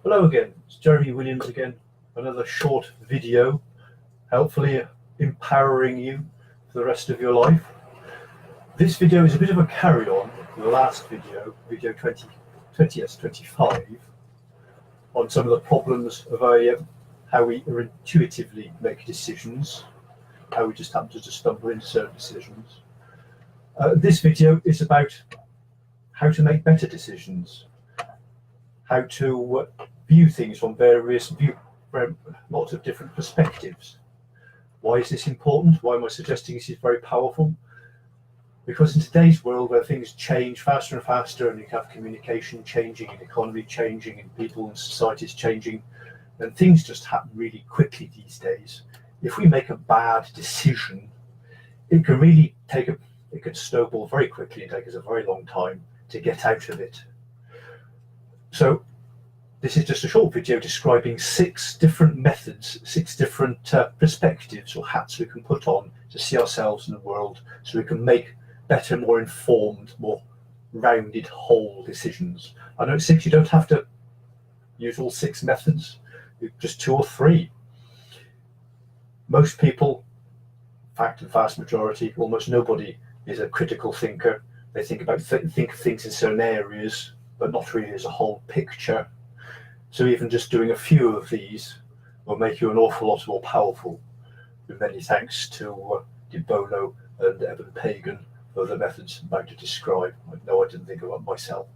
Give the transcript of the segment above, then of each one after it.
Hello again, it's Jeremy Williams again. Another short video, hopefully empowering you for the rest of your life. This video is a bit of a carry-on to the last video, video 25, on some of the problems of how we intuitively make decisions, how we just happen to just stumble into certain decisions. This video is about how to make better decisions, how to view things from lots of different perspectives. Why is this important? Why am I suggesting this is very powerful? Because in today's world where things change faster and faster, and you have communication changing, and economy changing, and people and societies changing, and things just happen really quickly these days. If we make a bad decision, it can really it can snowball very quickly and take us a very long time to get out of it. So this is just a short video describing 6 different methods, 6 different perspectives or hats we can put on to see ourselves in the world, so we can make better, more informed, more rounded, whole decisions. I know it's 6, you don't have to use all 6 methods, just 2 or 3. Most people, in fact, the vast majority, almost nobody, is a critical thinker. They think of things in certain areas, but not really as a whole picture. So even just doing a few of these will make you an awful lot more powerful, with many thanks to De Bono and Eben Pagan for the methods I'm about to describe. I know I didn't think about myself.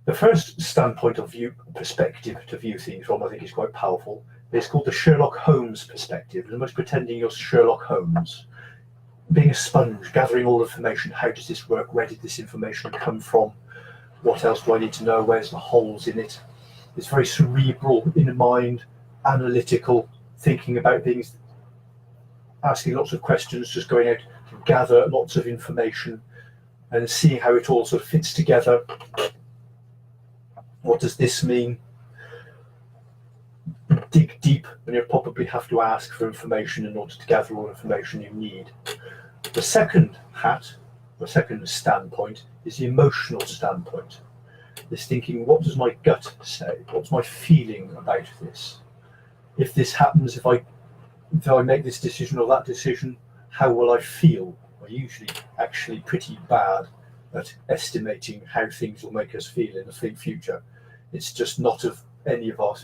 The first standpoint of view, perspective to view things from, I think is quite powerful. It's called the Sherlock Holmes perspective, almost pretending you're Sherlock Holmes. Being a sponge, gathering all information. How does this work? Where did this information come from? What else do I need to know? Where's the holes in it? It's very cerebral, in mind, analytical, thinking about things, asking lots of questions, just going out to gather lots of information and seeing how it all sort of fits together. What does this mean? Dig deep, and you'll probably have to ask for information in order to gather all the information you need. The second hat, the second standpoint, is the emotional standpoint. It's thinking, what does my gut say? What's my feeling about this? If this happens, if I make this decision or that decision, how will I feel? I'm usually actually pretty bad at estimating how things will make us feel in the future. It's just not of any of our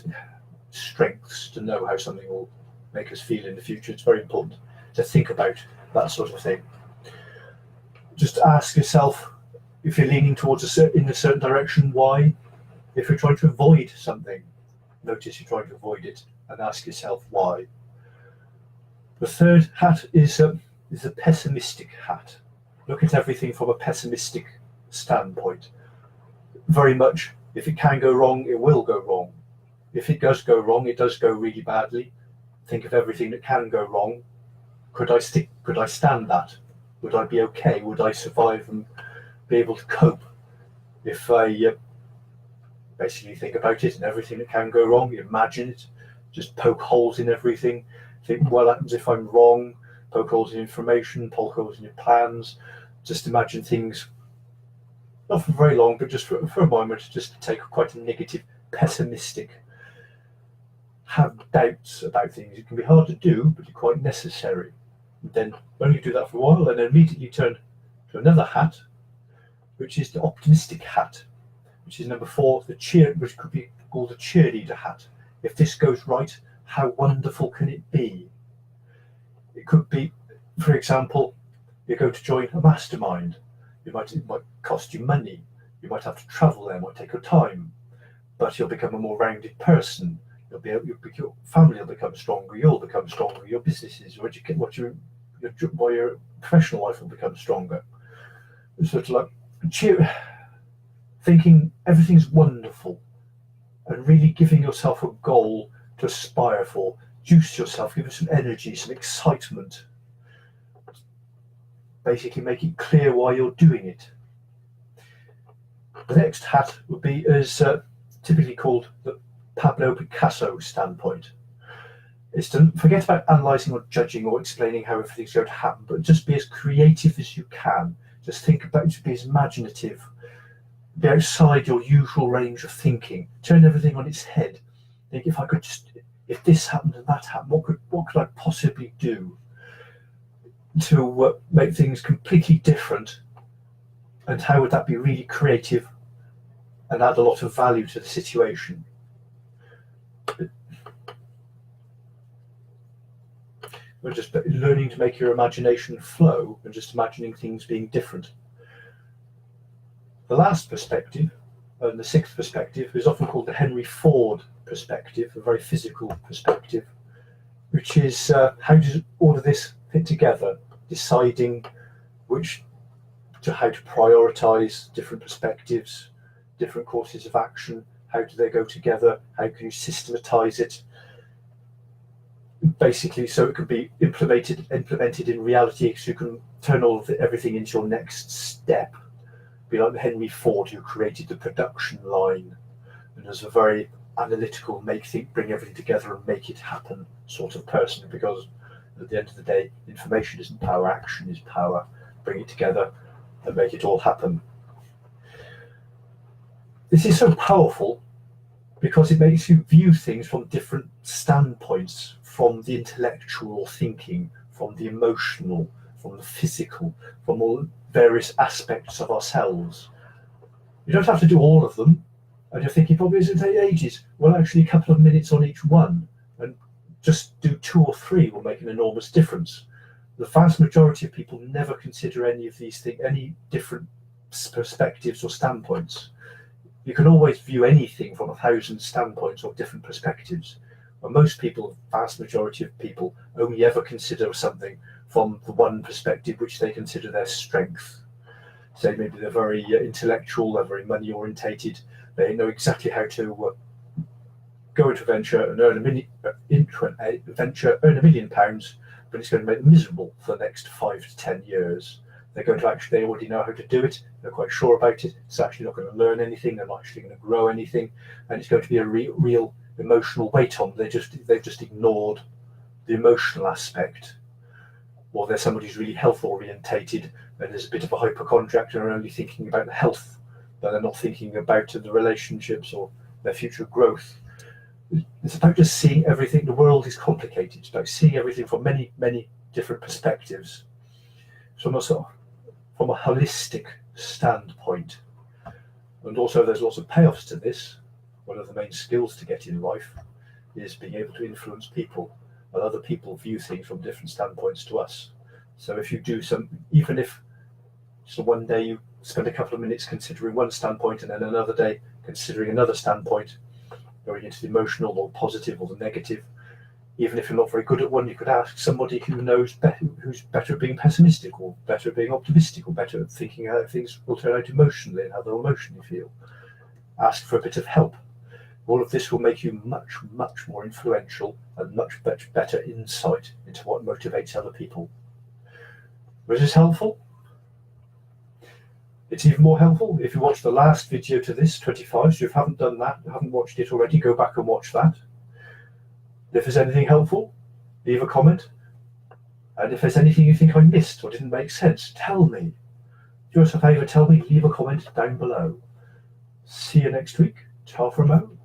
strengths to know how something will make us feel in the future. It's very important to think about that sort of thing. Just ask yourself, if you're leaning towards in a certain direction, why? If you're trying to avoid something, notice you're trying to avoid it and ask yourself why. The third hat is a pessimistic hat. Look at everything from a pessimistic standpoint. Very much, if it can go wrong, it will go wrong. If it does go wrong, it does go really badly. Think of everything that can go wrong. Could I stand that? Would I be okay? Would I survive and be able to cope? If I basically think about it and everything that can go wrong, you imagine it, just poke holes in everything. Think what happens if I'm wrong, poke holes in information, poke holes in your plans. Just imagine things, not for very long, but just for a moment, just to take quite a negative, pessimistic, have doubts about things. It can be hard to do, but it's quite necessary. And then only do that for a while, and then immediately turn to another hat, which is the optimistic hat, which is number 4, which could be called the cheerleader hat. If this goes right, how wonderful can it be? It could be, for example, you go to join a mastermind. It might cost you money. You might have to travel there. It might take your time, but you'll become a more rounded person. Your family will become stronger. You'll become stronger. Your businesses, your professional life will become stronger. Sort of like thinking everything's wonderful, and really giving yourself a goal to aspire for. Juice yourself, give it some energy, some excitement. Basically make it clear why you're doing it. The next hat would be as typically called the Pablo Picasso standpoint. It's to forget about analysing or judging or explaining how everything's going to happen, but just be as creative as you can. Just think about it, be as imaginative. be outside your usual range of thinking. Turn everything on its head. Think, if this happened and that happened, what could I possibly do to make things completely different? And how would that be really creative and add a lot of value to the situation? We're just learning to make your imagination flow and just imagining things being different. The last perspective, and the sixth perspective, is often called the Henry Ford perspective, a very physical perspective, which is how does all of this fit together, deciding how to prioritize different perspectives, different courses of action, how do they go together, how can you systematize it, basically so it can be implemented in reality, so you can turn everything into your next step. Be like the Henry Ford who created the production line, and as a very analytical, bring everything together and make it happen sort of person, because at the end of the day, information isn't power, action is power. Bring it together and make it all happen. This is so powerful because it makes you view things from different standpoints, from the intellectual thinking, from the emotional, from the physical, from all various aspects of ourselves. You don't have to do all of them, and you're thinking, probably it's going to take ages. Well, actually, a couple of minutes on each one, and just do 2 or 3 will make an enormous difference. The vast majority of people never consider any of these things, any different perspectives or standpoints. You can always view anything from 1,000 standpoints or different perspectives. But most people, vast majority of people, only ever consider something from the one perspective which they consider their strength. Say maybe they're very intellectual, they're very money orientated, they know exactly how to go into venture and earn £1 million, but it's going to make them miserable for the next 5 to 10 years. They already know how to do it, they're quite sure about it, it's actually not going to learn anything, they're not actually going to grow anything, and it's going to be a real emotional weight on them. They've just ignored the emotional aspect. Or they're somebody who's really health orientated and is a bit of a hypochondriac and are only thinking about the health, but they're not thinking about the relationships or their future growth. It's about just seeing everything. The world is complicated. It's about seeing everything from many, many different perspectives. From a holistic standpoint. And also there's lots of payoffs to this. One of the main skills to get in life is being able to influence people, and other people view things from different standpoints to us. So if you do even if one day you spend a couple of minutes considering one standpoint and then another day considering another standpoint, going into the emotional or positive or the negative, even if you're not very good at one, you could ask somebody who knows who's better at being pessimistic or better at being optimistic or better at thinking how things will turn out emotionally and how they'll emotionally feel. Ask for a bit of help. All of this will make you much, much more influential and much better insight into what motivates other people. Was this helpful? It's even more helpful if you watch the last video to this, 25, so if you haven't done that, haven't watched it already, go back and watch that. If there's anything helpful, leave a comment. And if there's anything you think I missed or didn't make sense, tell me. Do us a favour, tell me, leave a comment down below. See you next week. Ta for a moment.